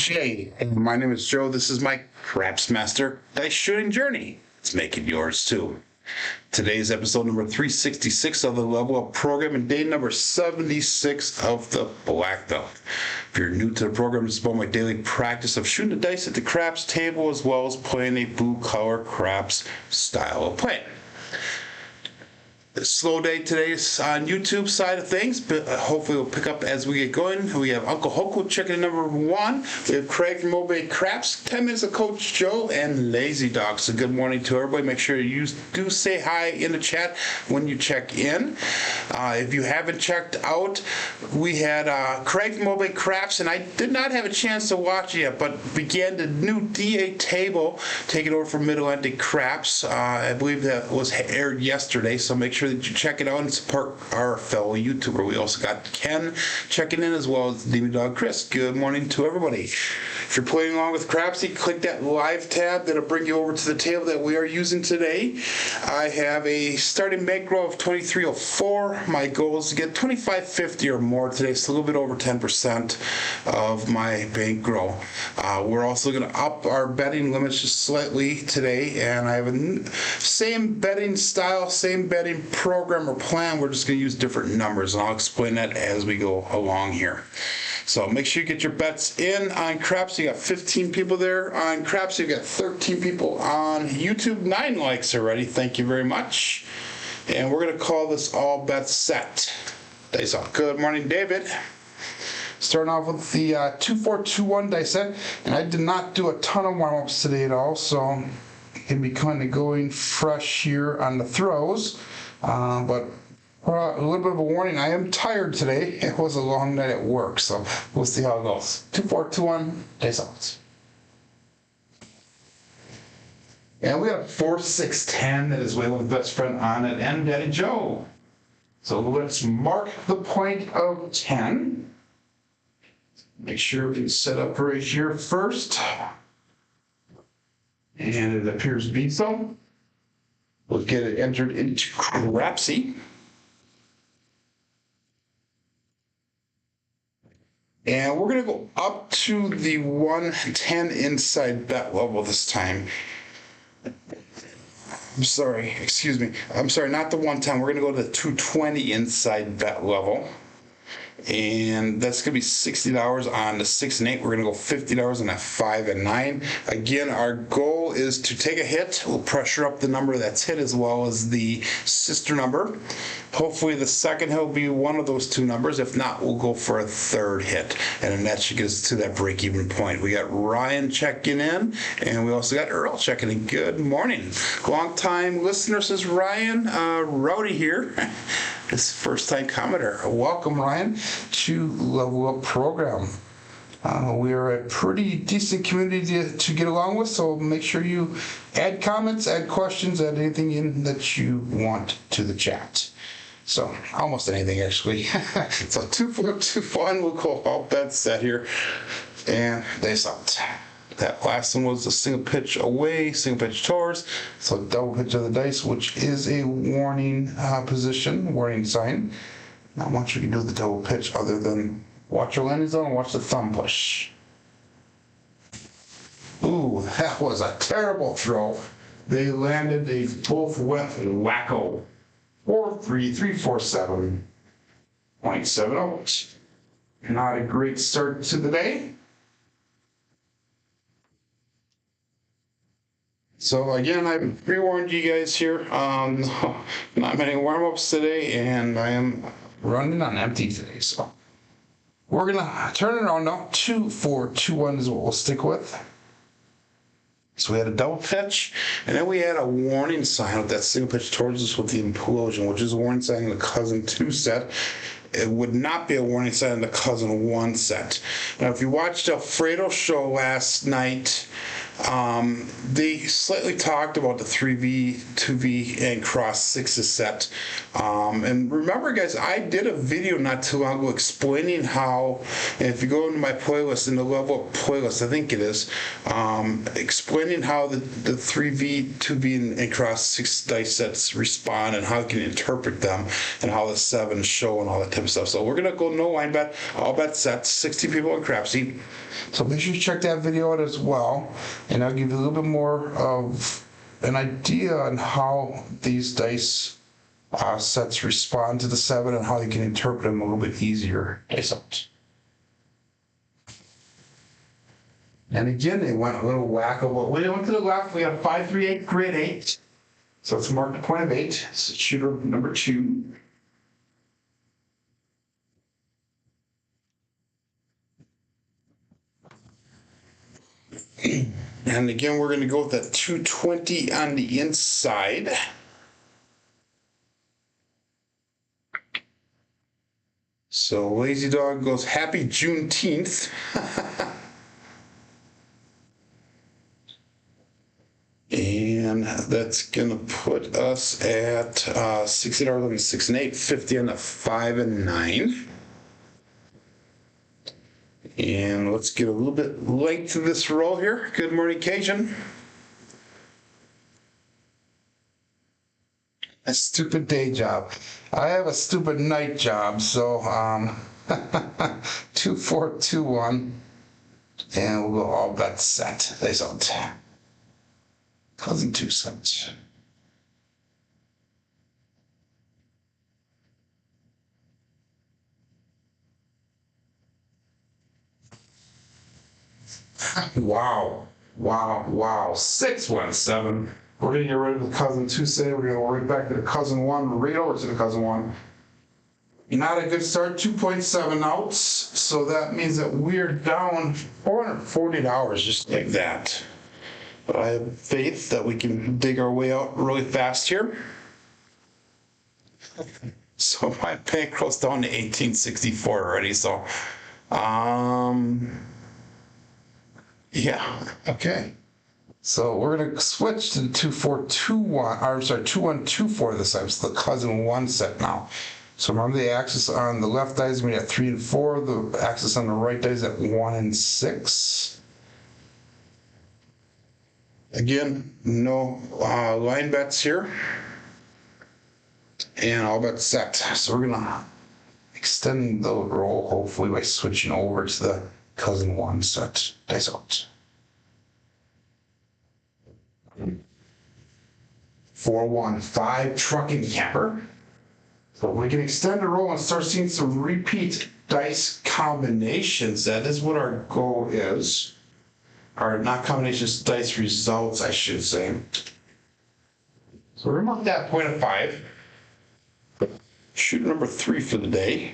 CMJ, and my name is Joe. This is my Craps Master Dice Shooting Journey. Let's make it yours too. Today's episode number 366 of the Level Up program and day number 76 of the Black Belt. If you're new to the program, it's about my daily practice of shooting the dice at the craps table as well as playing a blue-collar craps style of play. Slow day today on YouTube side of things, but hopefully we'll pick up as we get going. We have Uncle Hoko checking in number 1. We have Craig from Obey Craps, 10 minutes of Coach Joe, and Lazy Dog. So good morning to everybody. Make sure you do say hi in the chat when you check in. If you haven't checked out, we had Craig from Obey Craps, and I did not have a chance to watch it yet, but began the new DA table taking over from Mid-Atlantic Craps. I believe that was aired yesterday, so make sure that you check it out and support our fellow YouTuber. We also got Ken checking in as well as Demon Dog Chris. Good morning to everybody. If you're playing along with Crapsee, click that live tab. That'll bring you over to the table that we are using today. I have a starting bankroll of 2304. My goal is to get 2550 or more today. It's a little bit over 10% of my bankroll. We're also going to up our betting limits just slightly today, and I have a same betting style, same betting program or plan. We're just going to use different numbers, and I'll explain that as we go along here. So make sure you get your bets in on Crapsee. You got 15 people there on Crapsee. You got 13 people on YouTube. 9 likes already. Thank you very much. And we're going to call this all bets set. Dice off. Good morning, David. Starting off with the 2421 dice set, and I did not do a ton of warm-ups today at all, so can be kind of going fresh here on the throws. But a little bit of a warning, I am tired today. It was a long night at work, so we'll see how it goes. 2421 dice out. And we got 4610 that is Waylon's best friend on it, and Daddy Joe. So let's mark the point of 10. Make sure we can set up right here first. And it appears to be so. We'll get it entered into Crapsee. And we're going to go up to the 110 inside bet level this time. I'm sorry, not the 110. We're going to go to the 220 inside bet level. And that's going to be $60 on the 6 and 8. We're going to go $50 on that 5 and 9. Again, our goal is to take a hit. We'll pressure up the number that's hit as well as the sister number. Hopefully the second hit will be one of those two numbers. If not, we'll go for a third hit. And then that should get us to that break-even point. We got Ryan checking in, and we also got Earl checking in. Good morning. Long-time listener, says Ryan. Rowdy here. This first-time commenter. Welcome, Ryan, to Level Up program. We are a pretty decent community to get along with, so make sure you add comments, add questions, add anything in that you want to the chat. So, almost anything, actually. So, 2421, we'll call all bets set here, and dice out. That last one was a single pitch away, single pitch towards. So double pitch of the dice, which is a warning position, warning sign. Not much we can do with the double pitch other than watch your landing zone and watch the thumb push. Ooh, that was a terrible throw. They landed, they both went wacko. 43347.70. Not a great start to the day. So again, I pre-warned you guys here. Not many warm-ups today, and I am running on empty today. So we're gonna turn it on now. 2421 is what we'll stick with. So we had a double pitch, and then we had a warning sign with that single pitch towards us with the implosion, which is a warning sign in the cousin 2 set. It would not be a warning sign in the cousin 1 set. Now, if you watched Alfredo's show last night, They slightly talked about the 3V, 2V, and cross sixes set. And remember, guys, I did a video not too long ago explaining how, if you go into my playlist, in the level up playlist, I think it is, explaining how the 3V, 2V, and cross six dice sets respond and how you can interpret them and how the sevens show and all that type of stuff. So we're going to go no line bet, all bet sets, 60 people in Crapsee. So make sure you check that video out as well, and I'll give you a little bit more of an idea on how these dice sets respond to the seven and how you can interpret them a little bit easier. And again, they went a little whackable. We went to the left. We got 538 grid 8. So it's marked a point of 8. It's shooter number 2. And again, we're going to go with that 220 on the inside. So Lazy Dog goes happy Juneteenth. And that's going to put us at $60 on the 6 and 8, 50 on the 5 and 9. And let's get a little bit late to this roll here. Good morning, Cajun. A stupid day job. I have a stupid night job, so 2, 4, 2, 1. And we'll go all bet set. They don't. Cousin 2 cents. Wow. 617. We're going to get rid of the cousin 2 say. We're going to go right back to the cousin 1, right over to the cousin 1. Not a good start, 2.7 outs. So that means that we're down $440 just like that. But I have faith that we can dig our way out really fast here. So my bankroll's down to 1864 already. So, yeah, okay. So we're going to switch to the 2421, or sorry, 2124 this time. It's the cousin 1 set now. So remember the axis on the left dice is going to be at 3 and 4. The axis on the right dice is at 1 and 6. Again, no line bets here. And all bets set. So we're going to extend the roll hopefully by switching over to the cousin 1 set dice out. 415 trucking camper. So we can extend the roll and start seeing some repeat dice combinations. That is what our goal is. Or not combinations, dice results, I should say. So we're going to that point of 5. Shoot number 3 for the day.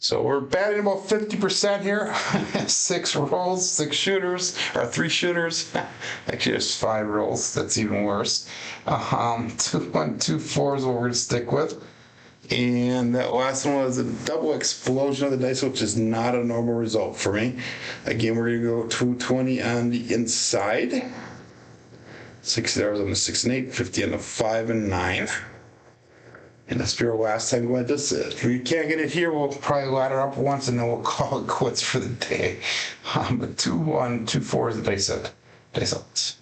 So we're batting about 50% here. 6 rolls, 6 shooters, or 3 shooters. Actually, there's 5 rolls. That's even worse. 2, 1, 2, 4 is what we're going to stick with. And that last one was a double explosion of the dice, which is not a normal result for me. Again, we're going to go 220 on the inside. $60 on the 6 and 8, 50 on the 5 and 9. And that's your last time going to this. If we can't get it here, we'll probably ladder up once and then we'll call it quits for the day. But 2, 1, 2, 4 is the dice set. Dice out.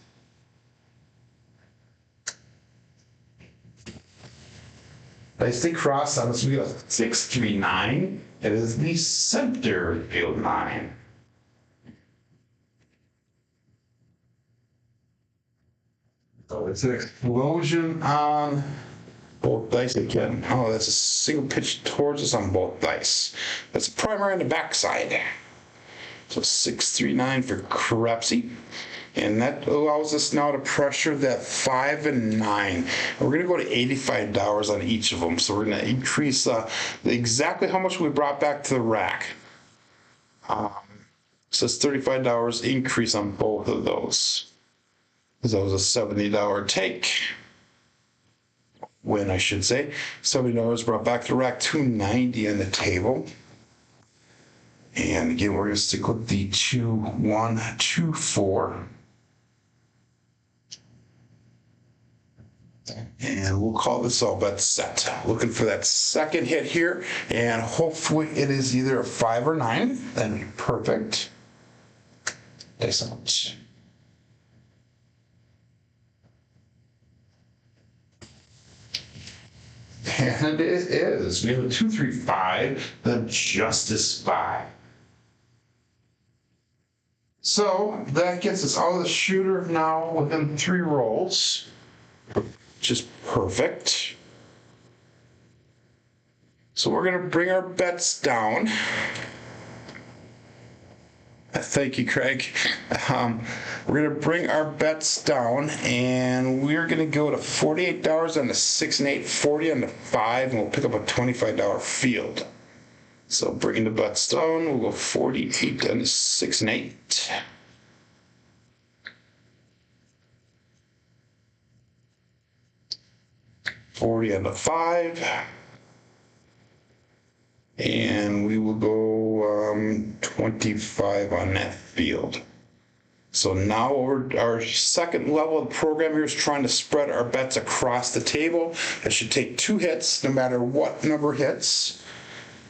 Dice stay cross on us. We got 6, 3, 9. It is the center field 9. So it's an explosion on both dice again. Oh, that's a single pitch towards us on both dice. That's a primary on the backside. So 6, 3, 9 for Crapsee. And that allows us now to pressure that 5 and 9. And we're going to go to $85 on each of them. So we're going to increase exactly how much we brought back to the rack. So it's $35 increase on both of those. Because that was a $70 take. Win, I should say. $70 brought back to the rack, $290 on the table. And again, we're going to stick with the 2, 1, 2, 4. And we'll call this all bet set. Looking for that second hit here, and hopefully it is either a 5 or 9. Then perfect. Excellent. And it is. We have a 2, 3, 5, the Justice 5. So that gets us out of the shooter now within 3 rolls. Just perfect. So we're going to bring our bets down. Thank you, Craig. We're going to bring our bets down, and we're going to go to $48 on the 6 and 8, 40 on the 5, and we'll pick up a $25 field. So bringing the bets down, we'll go 48 on the 6 and 8. $40 on the 5, and we will go 25 on that field. So now our second level of the program here is trying to spread our bets across the table. It should take 2 hits no matter what number hits.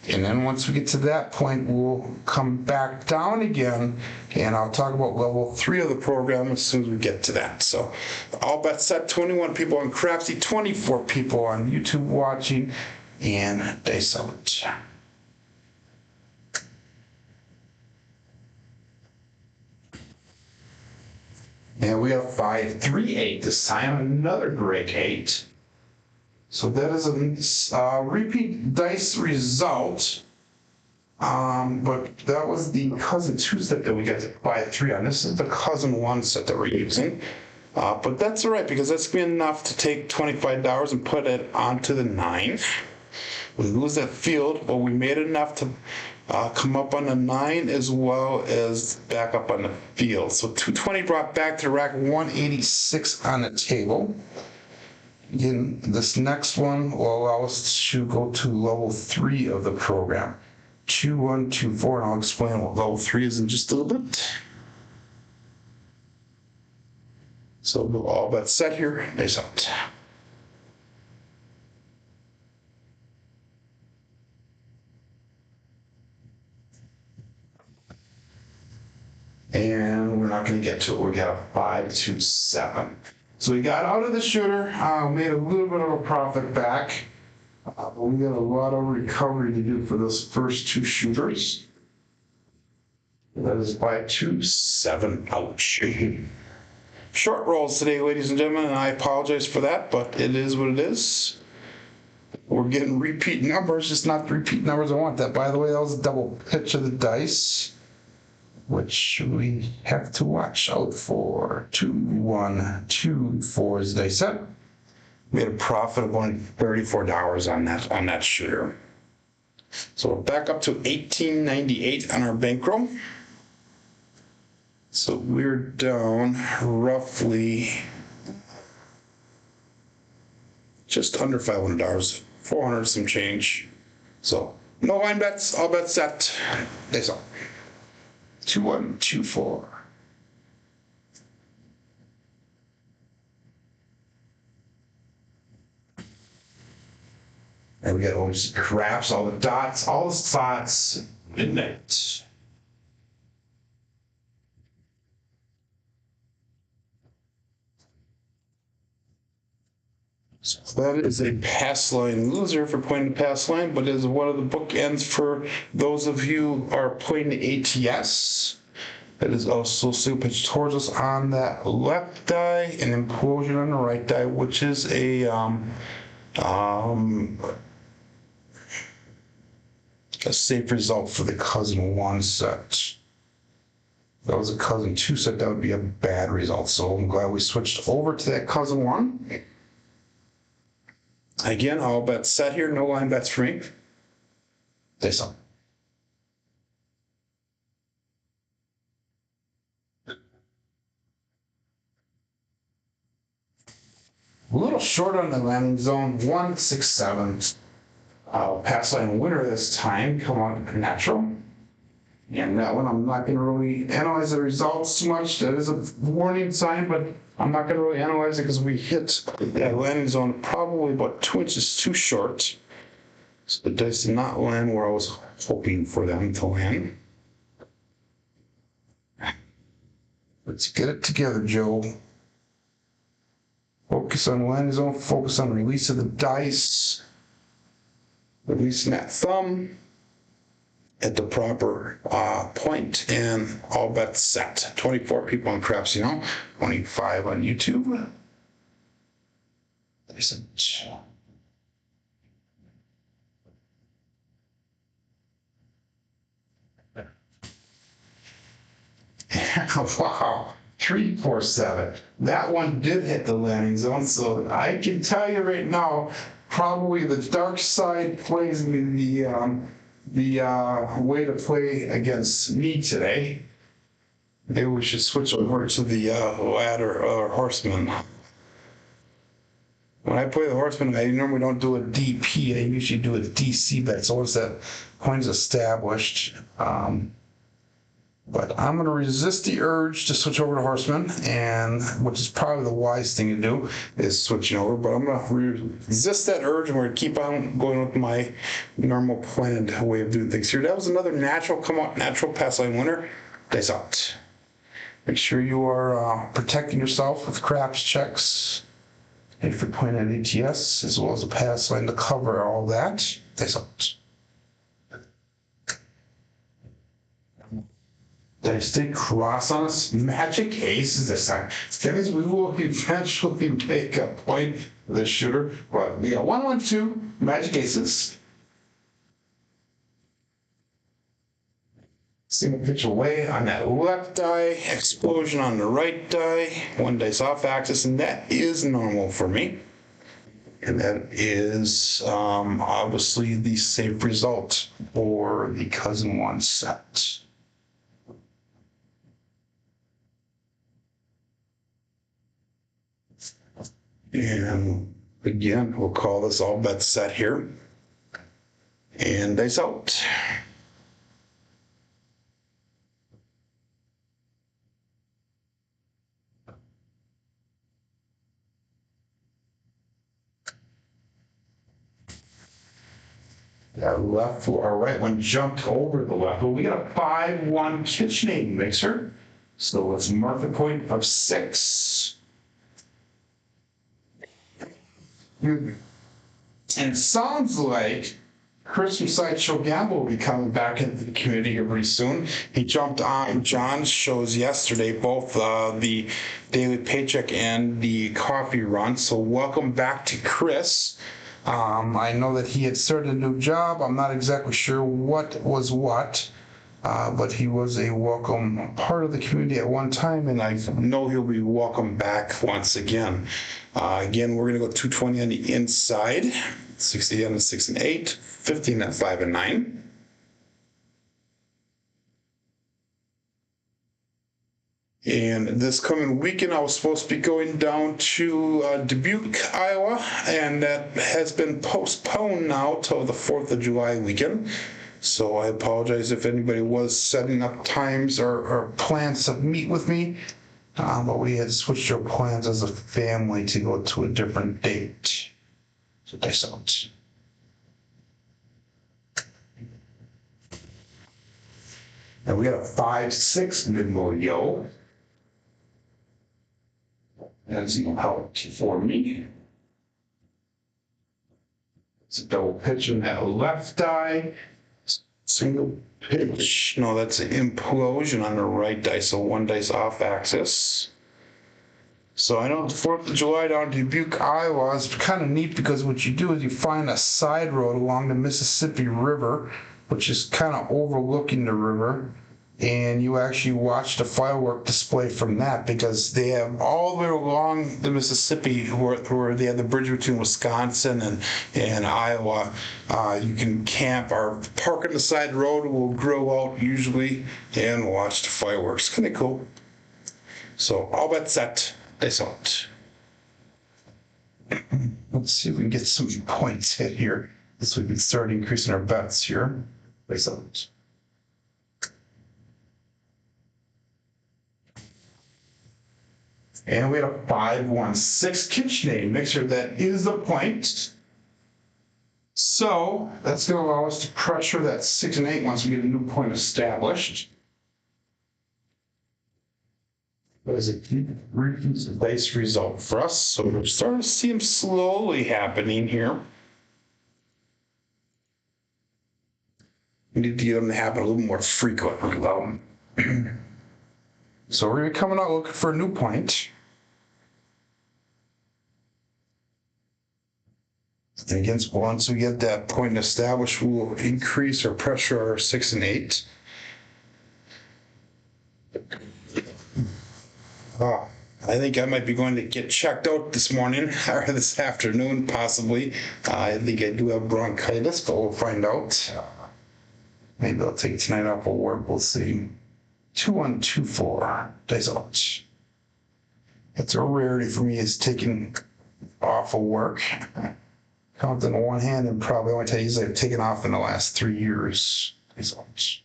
And then once we get to that point, we'll come back down again, and I'll talk about level 3 of the program as soon as we get to that. So all bets set, 21 people on Crapsee, 24 people on YouTube watching, and they sell it. And we have 5, 3, 8 this time, another great 8. So that is a repeat dice result, but that was the cousin 2 set that we got to 5, 3 on. This is the cousin 1 set that we're using, but that's all right because that's going to be enough to take $25 and put it onto the 9. We lose that field, but we made enough to come up on the 9 as well as back up on the field. So 220 brought back to rack 186 on the table. Again, this next one will allow us to go to level 3 of the program. 2, 1, 2, 4, and I'll explain what level 3 is in just a little bit. So we'll all bet set here. Nice out. And we're not going to get to it. We got a 5, 2, 7. So we got out of the shooter, made a little bit of a profit back, but we got a lot of recovery to do for those first 2 shooters. That is by 2, 7. Ouch. Short rolls today, ladies and gentlemen, and I apologize for that, but it is what it is. We're getting repeat numbers, just not the repeat numbers I want. That, by the way, that was a double pitch of the dice, which we have to watch out for. 2, 1, 2, 4 is dice set. We had a profit of only $34 on that shooter. So we're back up to $18.98 on our bankroll. So we're down roughly just under $500, 400 some change. So no line bets, all bets set. That's all. 2, 1, 2, 4. And we got all these craps, all the dots, all the spots, midnight. So that is a pass line loser for playing the pass line, but is one of the bookends for those of you who are playing the ATS. That is also still pitched towards us on that left die and implosion on the right die, which is a safe result for the cousin 1 set. If that was a cousin 2 set, that would be a bad result. So I'm glad we switched over to that cousin 1. Again, all bets set here, no line bets for me. This one. A little short on the landing zone, 167. Pass line winner this time, come on natural. And that one, I'm not going to really analyze the results too much. That is a warning sign, but I'm not going to really analyze it because we hit that landing zone probably about 2 inches too short. So the dice did not land where I was hoping for them to land. Let's get it together, Joe. Focus on landing zone, focus on release of the dice. Releasing that thumb at the proper point, and all bets set. 24 people on Crapsee now, 25 on YouTube. Wow, 347. That one did hit the landing zone, so I can tell you right now, probably the dark side plays me the way to play against me today. Maybe we should switch over to the ladder or horseman. When I play the horseman, I normally don't do a DP. I usually do a DC bet. So once that coin's established, but I'm going to resist the urge to switch over to horseman, and which is probably the wise thing to do is switching over. But I'm going to resist that urge, and we're going to keep on going with my normal planned way of doing things here. That was another natural come out, natural pass line winner. Dice out. Make sure you are protecting yourself with craps checks. If you're playing at ATS, as well as a pass line to cover all that. Dice out. Did I stay cross on us? Magic aces this time. Guys, we will eventually make a point for the shooter. But we got 1, 1, 2 magic aces. Single pitch away on that left die. Explosion on the right die. 1 dice off axis, and that is normal for me. And that is obviously the safe result for the cousin one set. And again, we'll call this all bets set here. And dice out. That left or right one jumped over the left. Well, we got a 5-1 KitchenAid mixer. So let's mark the point of 6. And it sounds like Christmas Sideshow Gamble will be coming back into the community here pretty soon. He jumped on John's shows yesterday, both the Daily Paycheck and the Coffee Run. So welcome back to Chris. I know that he had started a new job. I'm not exactly sure what was what, but he was a welcome part of the community at one time, and I know he'll be welcome back once again. Again, we're going to go 220 on the inside, 60 on the 6 and 8, 15 at 5 and 9. And this coming weekend, I was supposed to be going down to Dubuque, Iowa, and that has been postponed now till the 4th of July weekend. So I apologize if anybody was setting up times or plans to meet with me. But we had switched our plans as a family to go to a different date. So that's out. And we got a 5-6 mid-mode yo. That's no help for me. It's a double pitch in that left die. Single pitch. No, that's an implosion on the right dice, so 1 dice off axis. So I know the 4th of July down in Dubuque, Iowa is kind of neat because what you do is you find a side road along the Mississippi River, which is kind of overlooking the river, and you actually watch the firework display from that because they have all the way along the Mississippi where they have the bridge between Wisconsin and Iowa. You can camp or park on the side road. We'll grill out usually and watch the fireworks. Kind of cool. So all bets set. Dice out. Let's see if we can get some points hit here. So we can start increasing our bets here. Dice out. And we had a 5-1-6 KitchenAid mixer that is the point. So that's going to allow us to pressure that 6 and 8 once we get a new point established. That is a base result for us. So we're starting to see them slowly happening here. We need to get them to happen a little more frequently, though. So we're going to be coming out looking for a new point. And again, once we get that point established, we'll increase our pressure our 6 and 8. I think I might be going to get checked out this morning or this afternoon, possibly. I think I do have bronchitis, but we'll find out. Maybe I'll take tonight off of work. We'll see. 2-1-2-4. Dice out. It's a rarity for me is taking off of work. Count in one hand and probably only times I've taken off in the last 3 years. Dice out.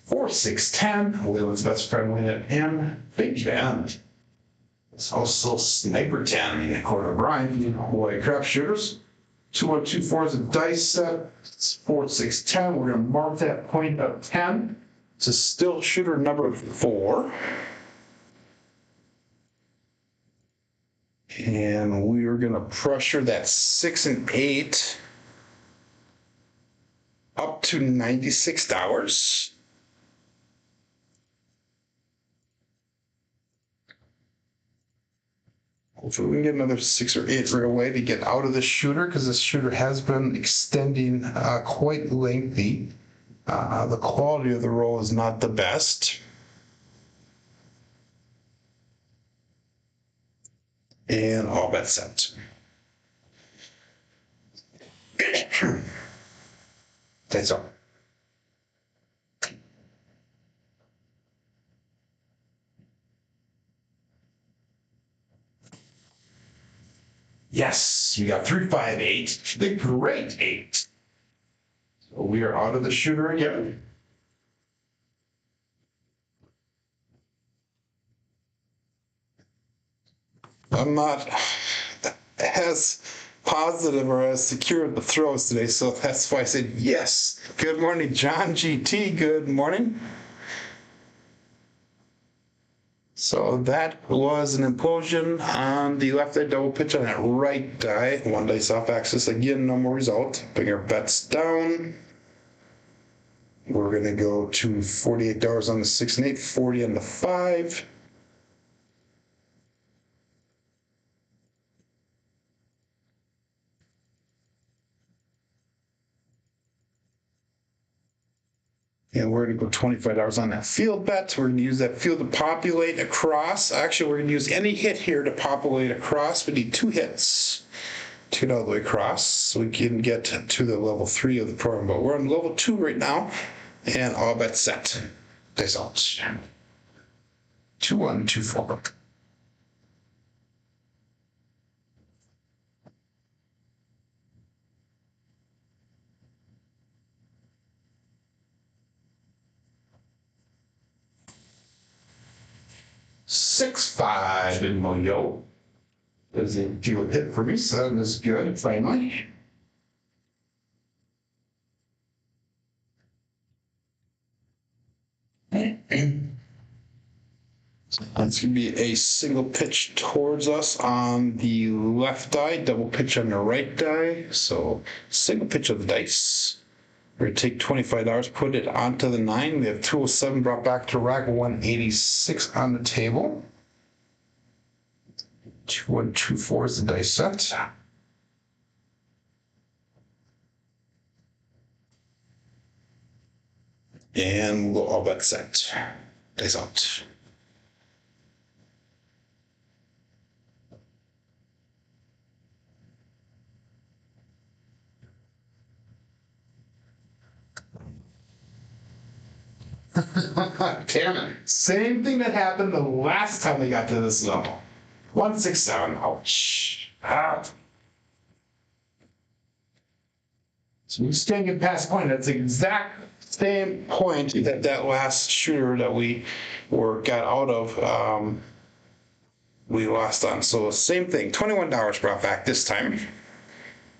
Four, 6, 10. Leland's best friend win it in Big Ben. It's also Sniper 10 in the corner of Brian. Boy, crap shooters. 2-1-2-4 is a dice set. It's 4, 6, 10. We're going to mark that point of 10. It's a still shooter number 4. And we are going to pressure that 6 and 8 up to $96. Hopefully we can get another 6 or 8 right away to get out of this shooter, because this shooter has been extending quite lengthy. The quality of the roll is not the best. And all bets set. That's all. Yes, you got 3, 5, 8. The great 8. So we are out of the shooter again. I'm not as positive or as secure at the throws today, so that's why I said yes. Good morning, John GT. Good morning. So that was an implosion on the left eye, double pitch on that right die. 1 dice off axis. Again, no more result. Bring our bets down. We're going to go to $48 on the 6 and 8, 40 on the 5. And we're going to go $25 on that field bet. We're going to use that field to populate across. Actually, we're going to use any hit here to populate across. We need 2 hits to get all the way across so we can get to the level 3 of the program. But we're on level 2 right now, and all bets set. Results. 2-1-2-4. $6-5 in Moyo. There's a few hit for me, so that's good, finally. That's going to be a single pitch towards us on the left die, double pitch on the right die. So single pitch of the dice. We're going to take $25, put it onto the 9. We have 207 brought back to rack, 186 on the table. 2-1-2-4 is the dice set. And we'll all bet set. Dice out. Damn it. Same thing that happened the last time we got to this level. 167. Ouch. Ah. So we just can't get past point. That's the exact same point that last shooter that we got out of, we lost on. So same thing, $21 brought back this time.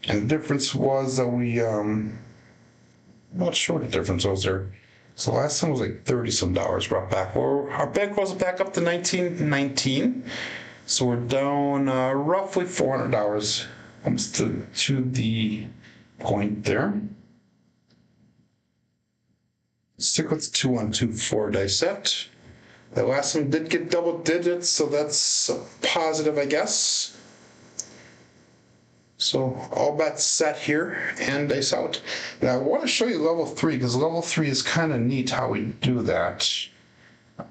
And the difference was that I'm not sure what the difference was there. So last time was like 30 some dollars brought back. Well, our bank was back up to 1919. So we're down roughly $400 almost to the point there. Stick with 2124 dice set. That last one did get double digits, so that's a positive, I guess. So all bets set here and dice out. Now I want to show you level 3 because level 3 is kind of neat how we do that.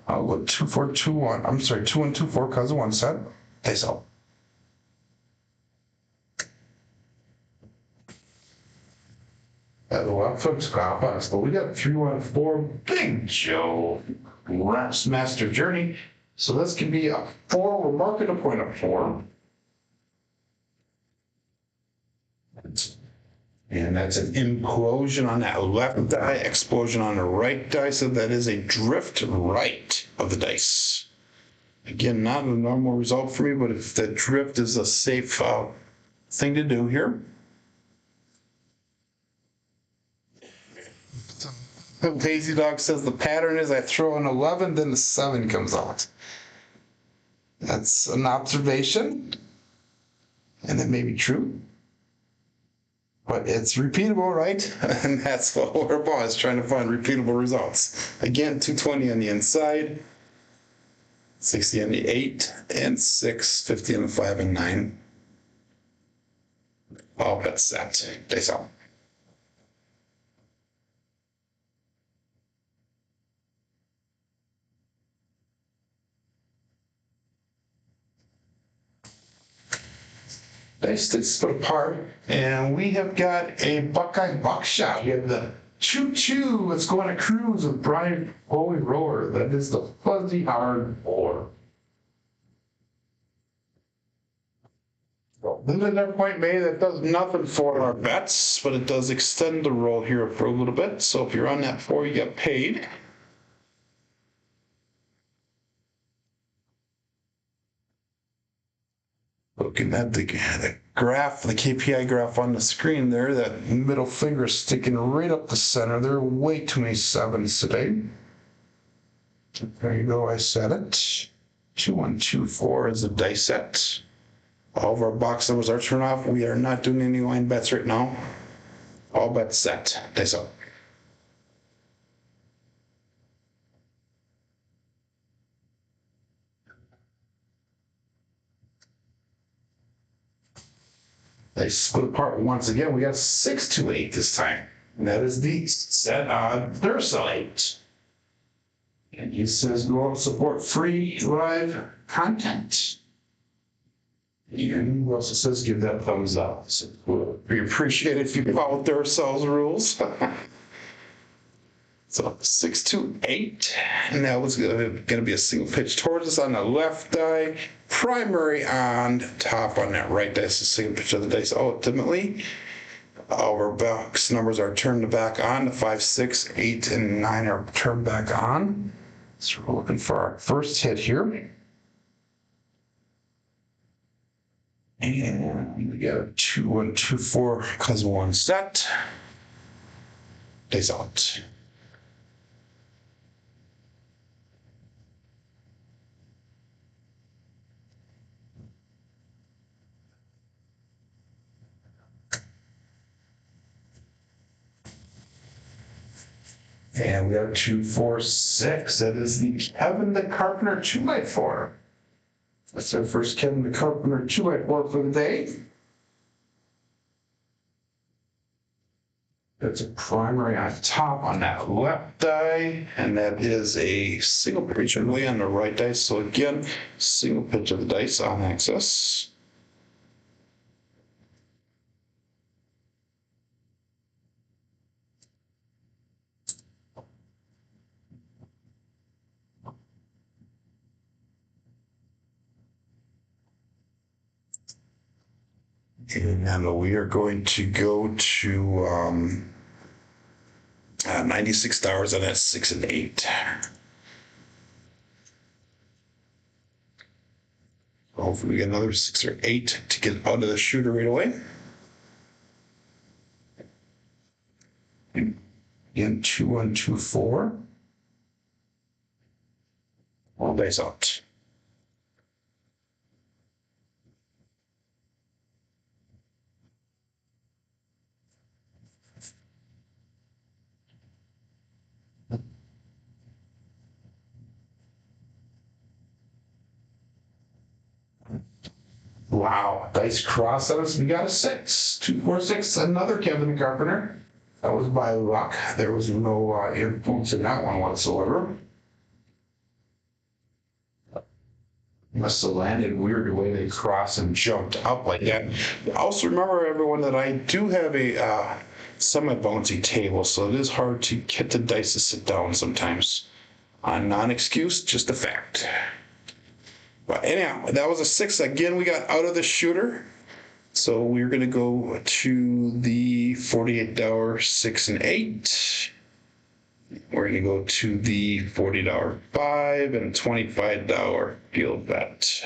I'll go 2421. I'm sorry, 2124 because of one set. Dice out. That's a lot of folks got us, but we got 314 Big Joe Raps Master Journey. So this can be a 4. We're marking a point of 4. And that's an implosion on that left die, explosion on the right die. So that is a drift right of the dice. Again, not a normal result for me, but if the drift is a safe thing to do here. Lazy Dog says the pattern is I throw an 11, then the 7 comes out. That's an observation, and it may be true. But it's repeatable, right? And that's what we're about, is trying to find repeatable results. Again, 220 on the inside, 60 on the 8, and 6, 50 on the 5 and 9. All bets set. Dice out. Dice to split apart, and we have got a Buckeye Buckshot. We have the Choo Choo. Let's go on a cruise with Brian Holy Rower. That is the Fuzzy Hard 4. Then their point made that does nothing for our bets, but it does extend the roll here for a little bit. So if you're on that 4, you get paid. Looking at the graph, the KPI graph on the screen there, that middle finger sticking right up the center. There are way too many 7s today. There you go, I said it. 2124 is the dice set. All of our box numbers are turned off. We are not doing any line bets right now. All bets set. Dice up. They split apart once again. We got 628 this time. And that is the set on Duracell 8. And he says go out support free live content. And he also says give that thumbs up. So we appreciate it if you follow Duracell's rules. So 628, and that was going to be a single pitch towards us on the left die, primary on top on that right dice, a single pitch of the dice. Ultimately, our box numbers are turned back on. The 5, 6, 8, and 9 are turned back on. So we're looking for our first hit here. And we got a 2, 1, 2, 4, because 1 set. Dice out. And we have 2, 4, 6. That is the Kevin the Carpenter 2x4. That's our first Kevin the Carpenter 2x4 for the day. That's a primary on top on that left die, and that is a single pitch only on the right dice. So again, single pitch of the dice on axis. And we are going to go to $96 on that 6 and 8. Hopefully we get another 6 or 8 to get out of the shooter right away. Again, 2, 1, 2, 4. All days out. Wow, dice cross on us. We got a 6. 2, 4, 6. Another Kevin Carpenter. That was by luck. There was no influence in that one whatsoever. Must have landed weird the way they crossed and jumped up like that. Also remember, everyone, that I do have a semi-bouncy table, so it is hard to get the dice to sit down sometimes. Non-excuse, just a fact. But anyhow, that was a 6. Again, we got out of the shooter. So we're going to go to the $48 6 and 8. We're going to go to the $40 5 and $25 field bet.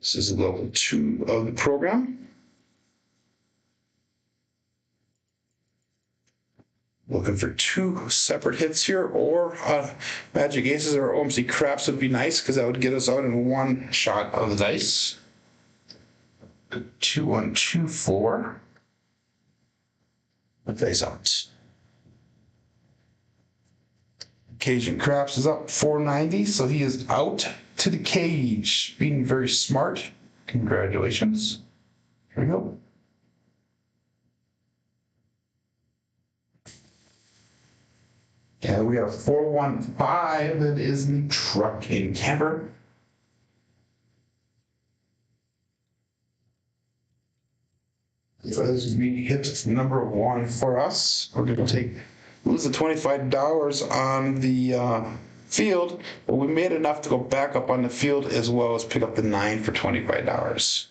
This is level 2 of the program. Looking for 2 separate hits here, or Magic Aces or OMC Craps would be nice, because that would get us out in one shot of the dice. 2, 1, 2, 4. Face out. Cajun Craps is up 490, so he is out to the cage. Being very smart. Congratulations. Here we go. And we have 415. That is the truck in camper. So this is being hit number 1 for us. We're going to lose the $25 on the field, but we made enough to go back up on the field as well as pick up the 9 for $25.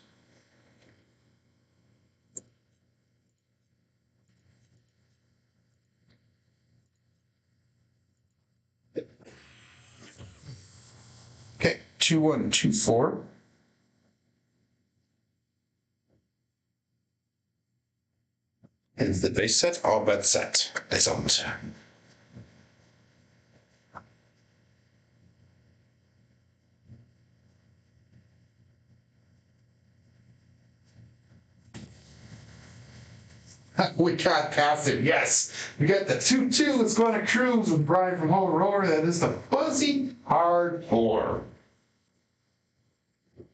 Okay, 2, 1, 2, 4. Is the base set, all bets set. That's out. We got past it, yes. We got the 2-2. It's going to cruise with Brian from Home Roller. That is the fuzzy hard 4.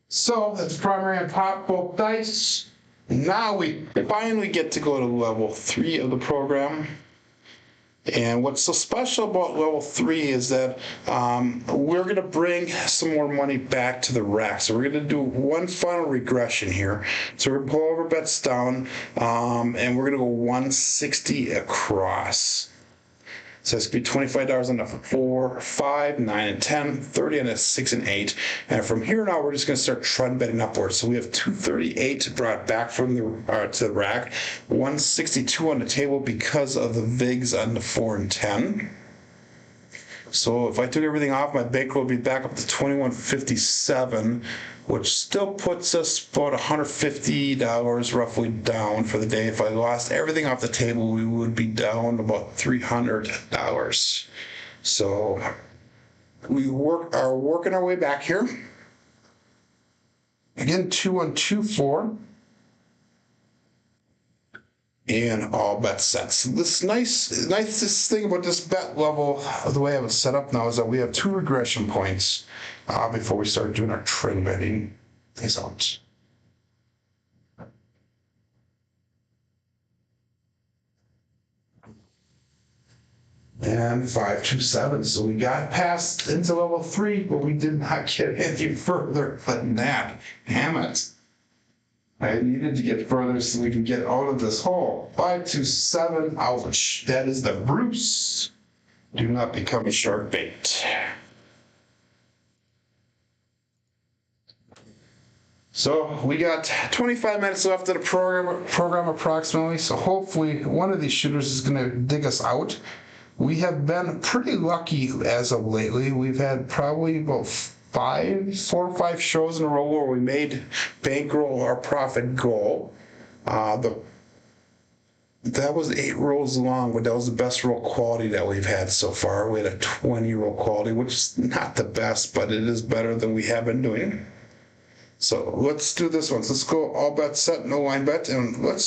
So that's primary and pop both dice. Now we finally get to go to level 3 of the program. And what's so special about level 3 is that we're going to bring some more money back to the rack. So we're going to do one final regression here. So we're going to pull our bets down, and we're going to go 160 across. So it's going to be $25 on the 4, 5, 9, and 10, 30 on the 6 and 8. And from here now, we're just going to start trend betting upwards. So we have 238 brought back from the to the rack, 162 on the table because of the VIGs on the 4 and 10. So if I took everything off, my bankroll would be back up to 2157, which still puts us about $150 roughly down for the day. If I lost everything off the table, we would be down about $300. So we are working our way back here. Again, 2, 1, 2, 4. And all bets set. So this nicest thing about this bet level, the way I have it set up now, is that we have 2 regression points before we start doing our trend betting results. And 5, 2, 7. So we got past into level 3, but we did not get any further than that. Damn it. I needed to get further so we can get out of this hole. 5, 2, 7. Ouch. That is the Bruce. Do not become a shark bait. So we got 25 minutes left of the program approximately. So hopefully one of these shooters is going to dig us out. We have been pretty lucky as of lately. We've had probably about 4 or 5 shows in a row where we made bankroll our profit goal. That was 8 rolls long, but that was the best roll quality that we've had so far. We had a 20 roll quality, which is not the best, but it is better than we have been doing. So let's do this one. Let's go all bet set, no line bet, and I'm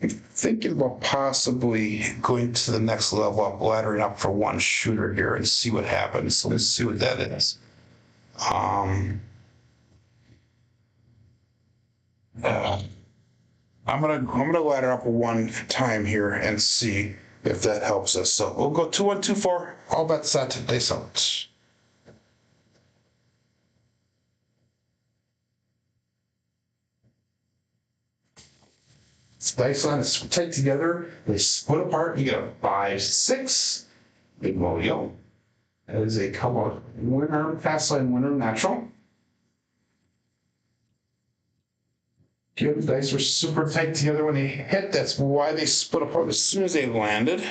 thinking about possibly going to the next level up, laddering up for one shooter here and see what happens. So let's see what that is. I'm gonna ladder up one time here and see if that helps us. So we'll go 2 1 2 4, all bet set, dice out. Dice line is tight together, they split apart, you get a 5 6. Big Moyo. That is a color winner, fast line winner, natural. The dice were super tight together when they hit. That's why they split apart as soon as they landed.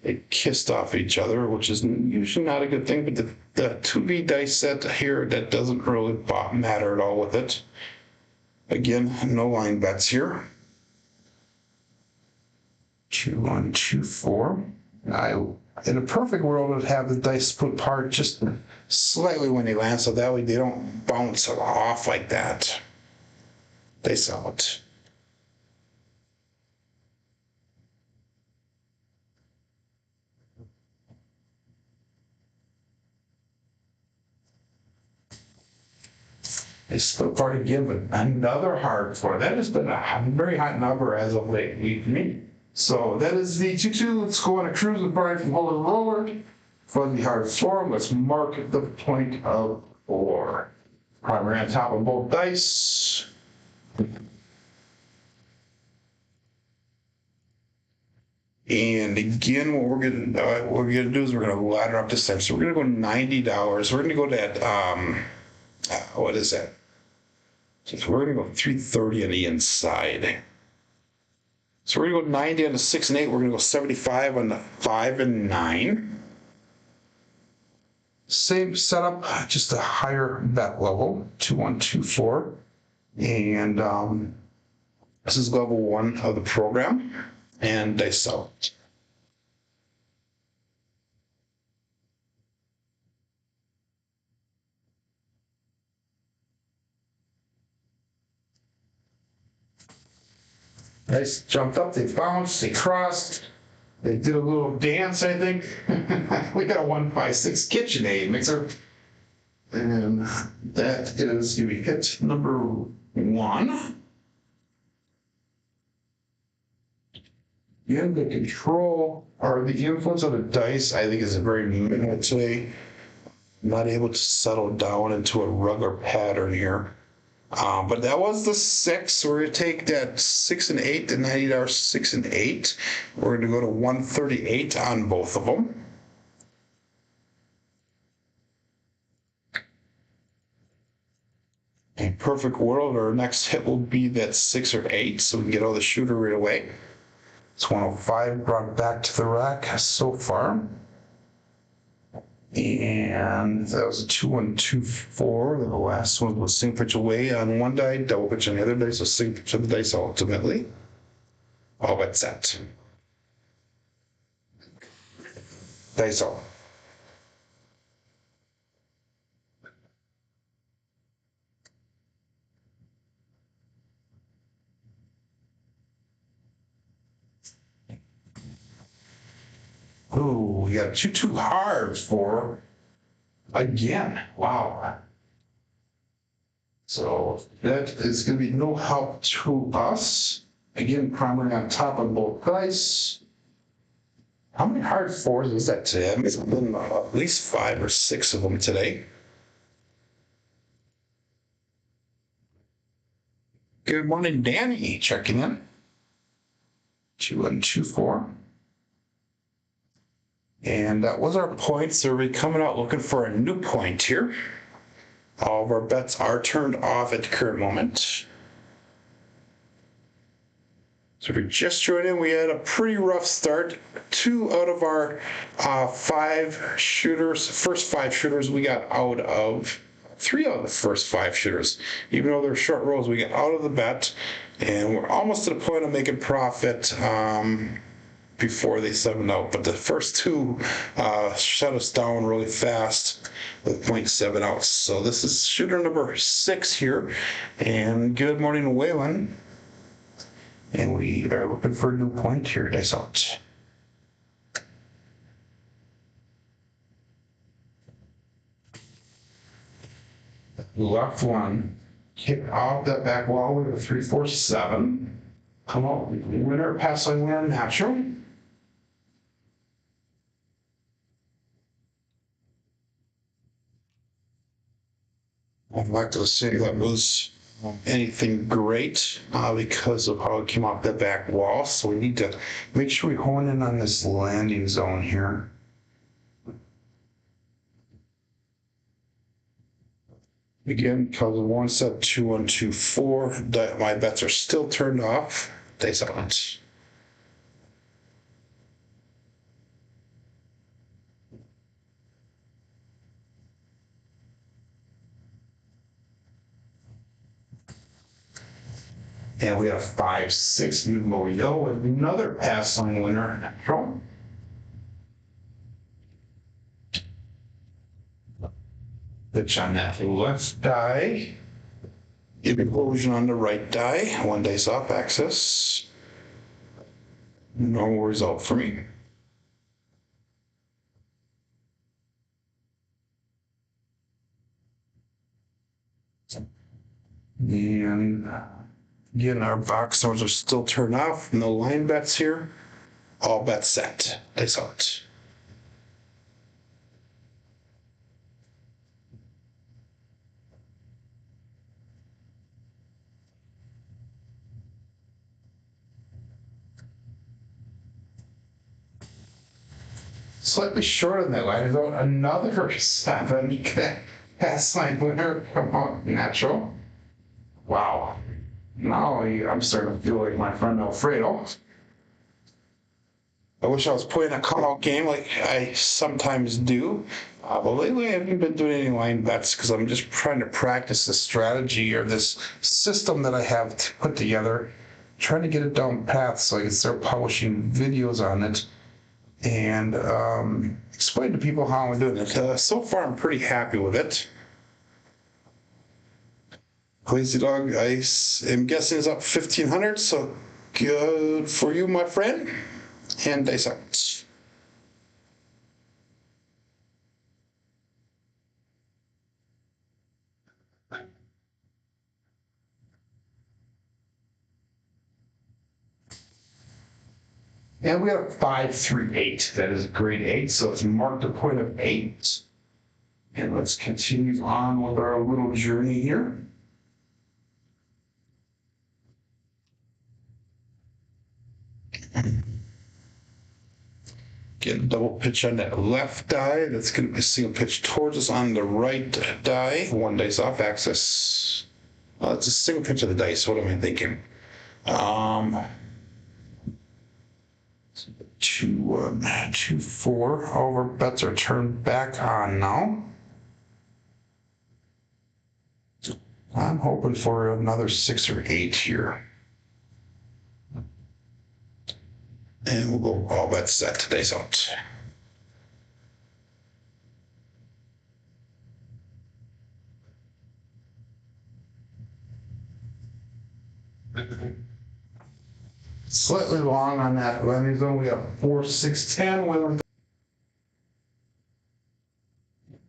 They kissed off each other, which is usually not a good thing, but the 2B dice set here, that doesn't really matter at all with it. Again, no line bets here. 2 1 2 4. In a perfect world, would have the dice split apart just slightly when they land, so that way they don't bounce off like that. Dice out. They split apart again, but another hard 4. That has been a very hot number as of late for me. So that is the 2-2. Let's go on a cruise with Brian from Holler Roller. For the hard 4, let's mark the point of 4. Primary on top of both dice. And again, what we're gonna do is we're gonna ladder up this time. So we're gonna go $90. We're gonna go that what is that? So we're gonna go 330 on the inside. So we're gonna go 90 on the 6 and 8. We're gonna go 75 on the 5 and 9. Same setup, just a higher bet level. 2 1 2 4, and this is level 1 of the program. And dice out. Dice jumped up, they bounced, they crossed, they did a little dance, I think. We got a 156 KitchenAid mixer. And that is going to be hit number 1. Again, the control or the influence of the dice, I think, is very minimal today. I'm not able to settle down into a regular pattern here. But that was the 6. We're going to take that 6 and 8, the $90 6 and 8. We're going to go to 138 on both of them. In a perfect world, our next hit will be that 6 or 8, so we can get all the shooter right away. It's 105 brought back to the rack so far. And that was a 2 1 2 4. The last one was single pitch away on one die, double pitch on the other die, so single pitch of the dice ultimately. All bet set. Dice all. Ooh, we got 2 hard for again. Wow. So that is going to be no help to us. Again, primary on top of both dice. How many hard 4s is that today? I mean, it's been at least 5 or 6 of them today. Good morning, Danny, checking in. 2 1 2 4. And that was our point. So we're coming out looking for a new point here. All of our bets are turned off at the current moment. So if you're just joining in, we had a pretty rough start. 2 out of our 5 shooters, first 5 shooters, we got out of 3 out of the first 5 shooters. Even though they're short rolls, we got out of the bet, and we're almost to the point of making profit before they 7 out. But the first 2 shut us down really fast with 0.7 outs. So this is shooter number 6 here, and good morning to Waylon. And we are looking for a new point here, dice out. Left one, kick off that back wall with a 3-4-7. Come out, winner, pass on winner, natural. I'd like to say that was anything great because of how it came off the back wall. So we need to make sure we hone in on this landing zone here. Again, because of 1 set, 2, 1, 2, 4, my bets are still turned off. Dice out. And we have 5-6 new yellow with another pass line winner natural. Pitch on that left die. Implosion on the right die. 1 dice off axis. Normal result for me. And again, our box stores are still turned off. No line bets here. All bets set. Dice out. Slightly short on that line. Another 7 pass line winner. Come on, natural. Wow. Now I'm starting to feel like my friend Alfredo. I wish I was playing a cutout game like I sometimes do. But lately I haven't been doing any line bets because I'm just trying to practice the strategy or this system that I have to put together. Trying to get it down path so I can start publishing videos on it and explain to people how I'm doing it. So far I'm pretty happy with it. Lazy Dog, I am guessing is up 1,500, so good for you, my friend. And dice out. And we have a 5-3-8. That is grade 8, so it's marked a point of 8. And let's continue on with our little journey here. Get a double pitch on that left die. That's going to be a single pitch towards us on the right die. 1 dice off axis. It's a single pitch of the dice. What am I thinking? 2-1, 2-4. All of our bets are turned back on now. I'm hoping for another 6 or 8 here. And we'll go all bets set. Today's out. Slightly long on that landing zone. We have 4, 6, 10. We're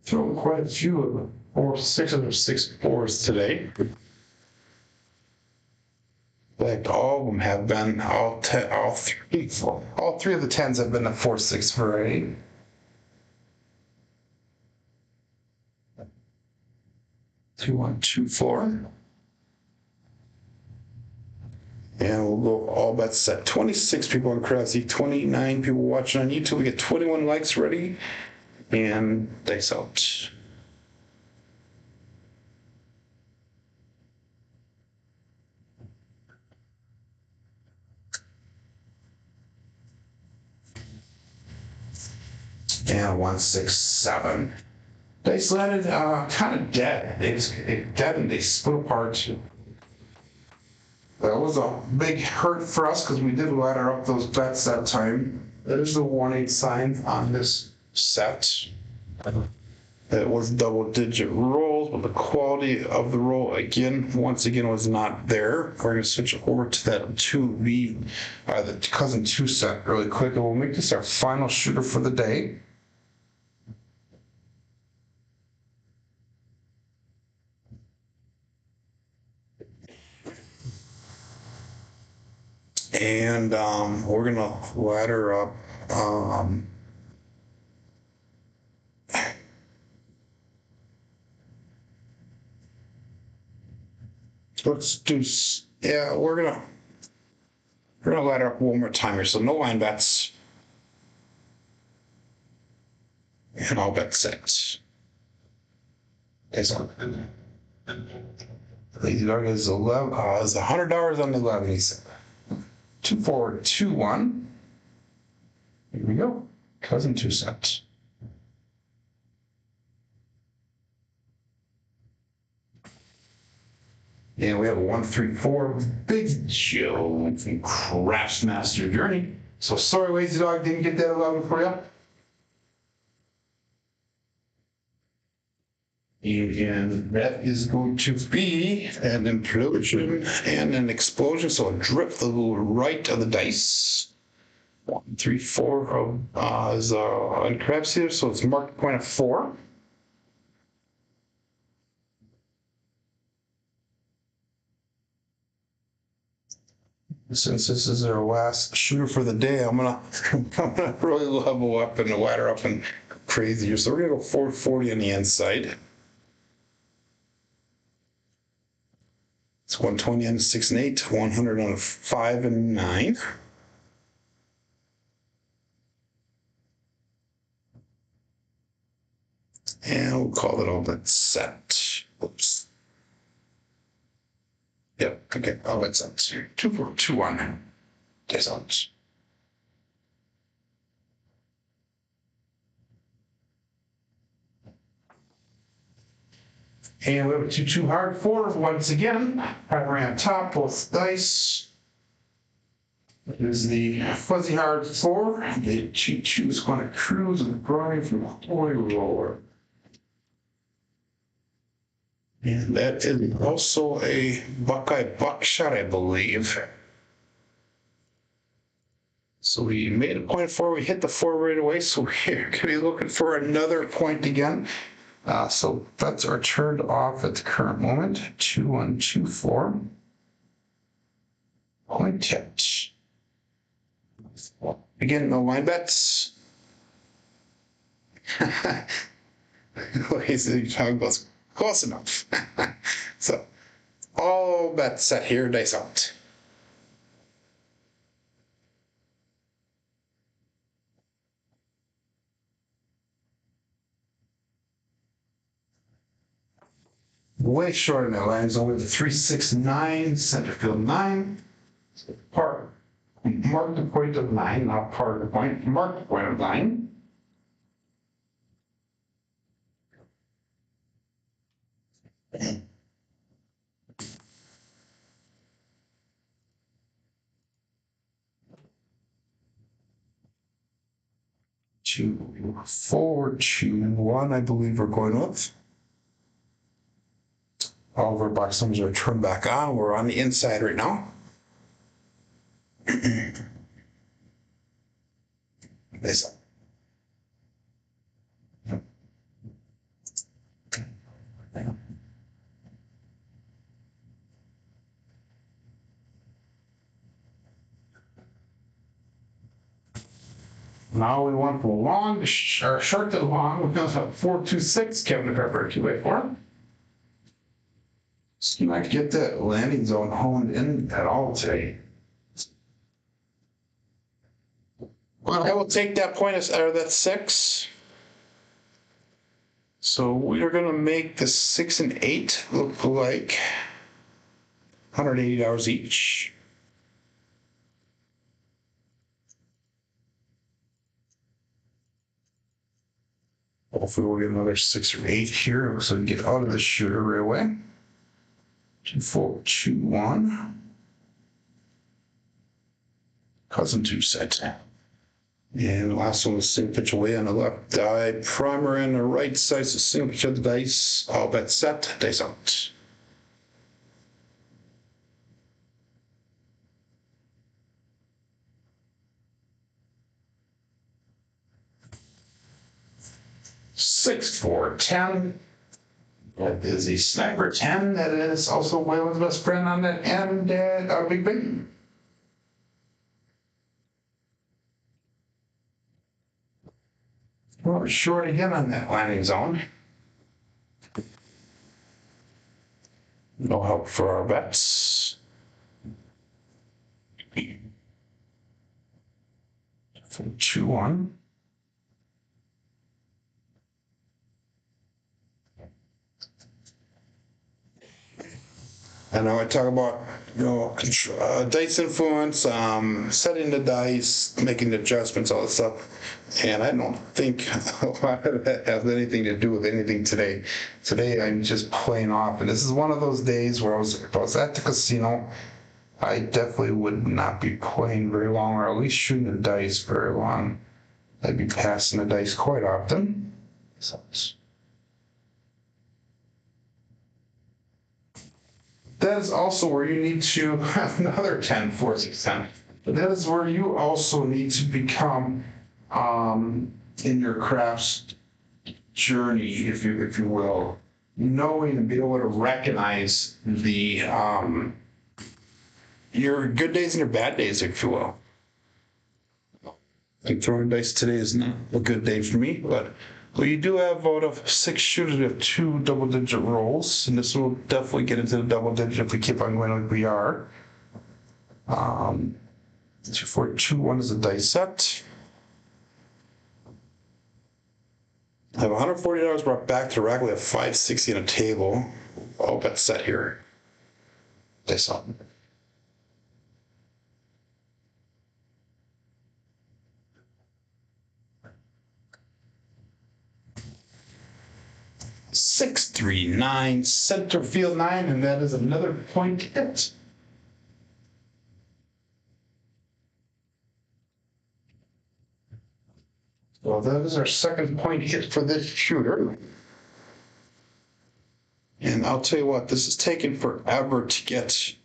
throwing quite a few of them. 4 6s or 6 4s today. In fact, all of them have been all 3 of the 10s have been a 4-6 variety. Two, 1, 2, 4. And we'll go all bets set. 26 people on Crapsee, 29 people watching on YouTube. We get 21 likes ready. And dice out. and 167. Dice landed kind of dead. They dead and they split apart. That was a big hurt for us because we did ladder up those bets that time. That is the 1-8 sign on this set. It was double-digit rolls, but the quality of the roll once again was not there. We're going to switch over to that 2B, the cousin 2 set really quick, and we'll make this our final shooter for the day. And we're going to ladder up. Let's do, yeah, we're gonna ladder up one more time here. So no line bets. And I'll bet 6. Okay, so Lazy Dog is $100 on the 11. He said 2 forward, 2-1. Here we go. Cousin 2 cents. And we have a 1-3-4 Big Joe from Crafts Master Journey. So sorry, Lazy Dog, didn't get that 11 for you. And that is going to be an implosion and an explosion. So a drip the little right of the dice. 1, 3, 4 is on Crapsee, so it's marked point of 4. Since this is our last shooter for the day, I'm gonna really level up and ladder up and crazier. So we're gonna go 440 on the inside. It's 120 on 6 and 8, 100 on 5 and 9. And we'll call it all that set. Oops. Yep, okay, all that set. 2, 4, 2, 1. Descent. And we have a 2-2 hard 4 once again. Primary on top, both dice. There's the fuzzy hard 4. The 2-2 is going to cruise and grind from a holy roller. And that is also a Buckeye buckshot, I believe. So we made a point 4. We hit the 4 right away. So we're going to be looking for another point again. So bets are turned off at the current moment. 2-1, 2-4. Point hit. Again, no line bets. Lazy Dog goes close enough. So all bets set here, dice out. Way short in that lines, only the 369, center field 9. Part, mark the point of 9, not part of the point, mark the point of 9. Two, 4, 2, 1, I believe we're going with. All of our box numbers are turned back on. We're on the inside right now. This. Now we want the long, or short to the long. We're going to have 4-2-6, Kevin Pepper, 2-8-4. So not get that landing zone honed in at all today. Well, I will take that point or that 6. So we are going to make the 6 and 8 look like $180 each. Hopefully we'll get another 6 or 8 here so we can get out of the shooter right away. 2, 4, 2, 1. Cousin 2 set. And the last one was single pitch away on the left die. Primer on the right side, so single pitch of the dice. All bets set, dice out. Six, 4, 10. That is a sniper 10. That is also Waylon's best friend on that end. Big Big. Well, we're short again on that landing zone. No help for our bets. 2, 1. And I talk about, dice influence, setting the dice, making adjustments, all this stuff. And I don't think a lot of that has anything to do with anything today. Today I'm just playing off, and this is one of those days where if I was at the casino, I definitely would not be playing very long, or at least shooting the dice very long. I'd be passing the dice quite often. So that is also where you need to have another 10, 4, 6, 10. But that is where you also need to become in your craps journey, if you will, knowing and be able to recognize the your good days and your bad days, if you will. And throwing dice today is not a good day for me, but well, you do have out of 6 shooters, we have 2 double-digit rolls, and this will definitely get into the double-digit if we keep on going like we are. 2, 4, 2, 1 is a dice set. I have $140 brought back to the rack. We have $560 on a table. All bets set here. Dice up. Six, 3, 9, center field 9, and that is another point hit. Well, that is our second point hit for this shooter. And I'll tell you what, this is taking forever to get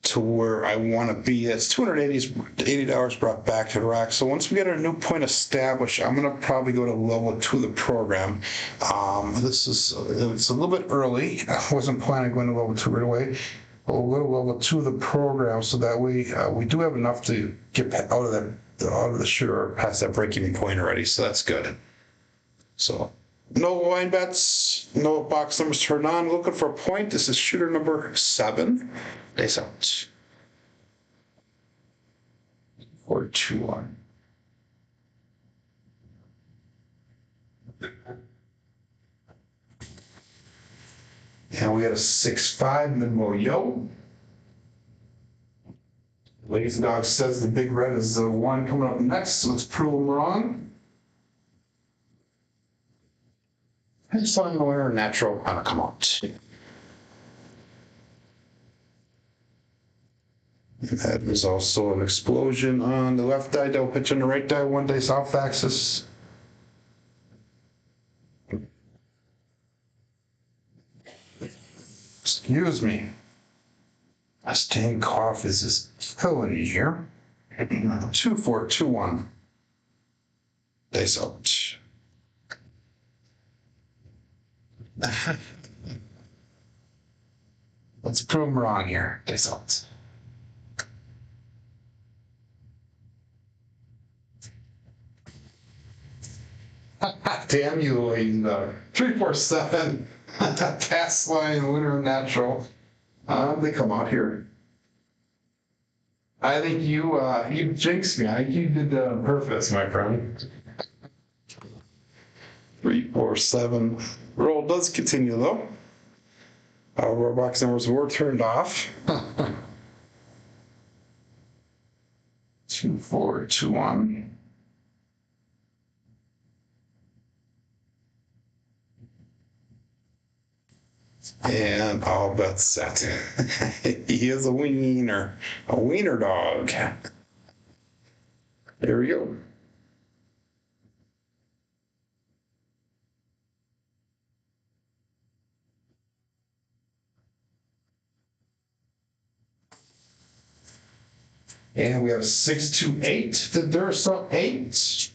to where I want to be. That's $280 brought back to the rack. So once we get our new point established, I'm going to probably go to level 2 of the program. It's a little bit early. I wasn't planning on going to level 2 right away. We'll go to level 2 of the program, so that way we do have enough to get out of the shooter past that break-even point already. So that's good. So no line bets, no box numbers turned on. Looking for a point. This is shooter number 7. Dice out. 4, 2, 1. And we got a 6, 5 minimal yo. Lazy Dog says the big red is the one coming up next, so let's prove him wrong. And something where natural come out. That is also an explosion on the left die, double pitch on the right die, 1 dice off axis. Excuse me. A staying cough is just killing me here. 2, 4, 2, 1. Dice out. Let's prove him wrong here. Dice out. Damn you, Lazy Dog. 3, 4, 7. Pass line, winner of natural. They come out here. I think you jinxed me. I think you did that on purpose, my friend. 3, 4, 7. Roll does continue though. Our box numbers were turned off. 2, 4, 2, 1. And all bets set. He is a wiener dog. There we go. And we have 628, the Duracell 8.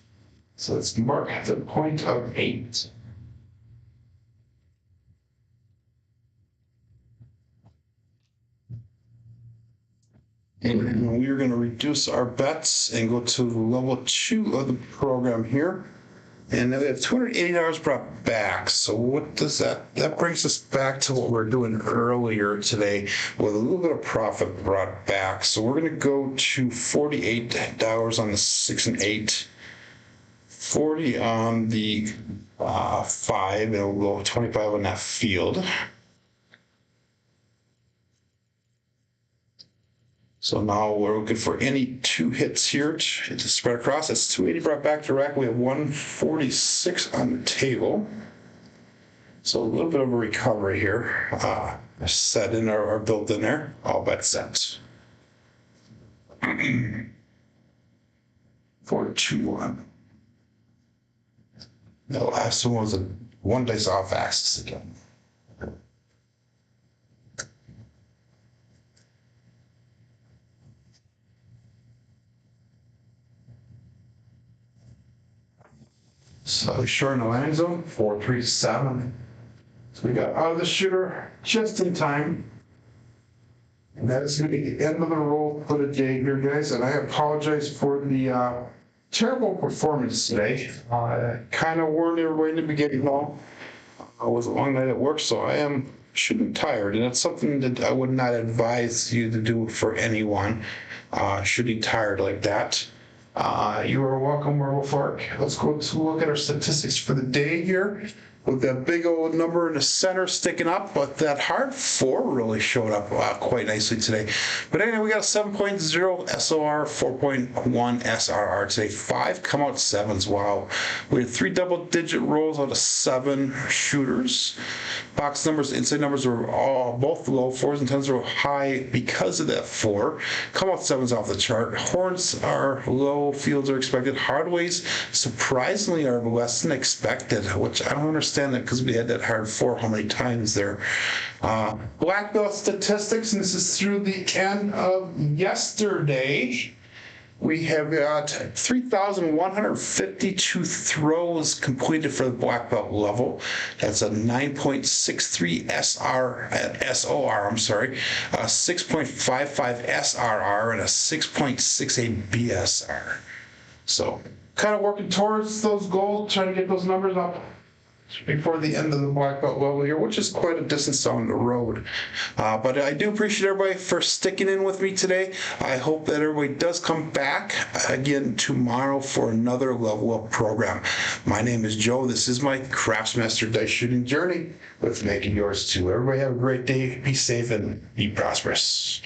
So let's mark the point of 8. And we're going to reduce our bets and go to level 2 of the program here. And we have $280 brought back. So what does that brings us back to what we were doing earlier today with a little bit of profit brought back. So we're going to go to $48 on the 6 and 8, 40 on the 5, and we'll go 25 on that field. So now we're looking for any 2 hits here to spread across. That's 280 brought back to rack. We have 146 on the table. So a little bit of a recovery here. Set in or built in there. All bets set. 4-2-1. The last one was a 1 dice off axis again. So short in the landing zone, 4-3-7. So we got out of the shooter just in time. And that is going to be the end of the roll for the day here, guys. And I apologize for the terrible performance today. I kind of warned everybody in the beginning, though. It was a long night at work, so I am shooting tired. And it's something that I would not advise you to do for anyone, shooting tired like that. You are welcome, Marble Fork. Let's go to look at our statistics for the day here. With that big old number in the center sticking up, but that hard 4 really showed up quite nicely today. But anyway, we got a 7.0 SOR, 4.1 SRR today. 5 come out 7s. Wow. We had 3 double-digit rolls out of 7 shooters. Box numbers, inside numbers were all both low. 4s and 10s were high because of that 4. Come out 7s off the chart. Horns are low. Fields are expected. Hardways surprisingly are less than expected, which I don't understand that because we had that hard 4 how many times there. Black belt statistics, and this is through the end of yesterday. We have got 3,152 throws completed for the black belt level. That's a 9.63 SOR, a 6.55 SRR, and a 6.68 BSR. So kind of working towards those goals, trying to get those numbers up before the end of the black belt level here, which is quite a distance down the road. But I do appreciate everybody for sticking in with me today. I hope that everybody does come back again tomorrow for another level up program. My name is Joe. This is my Craftsmaster dice shooting journey with making yours too. Everybody have a great day. Be safe and be prosperous.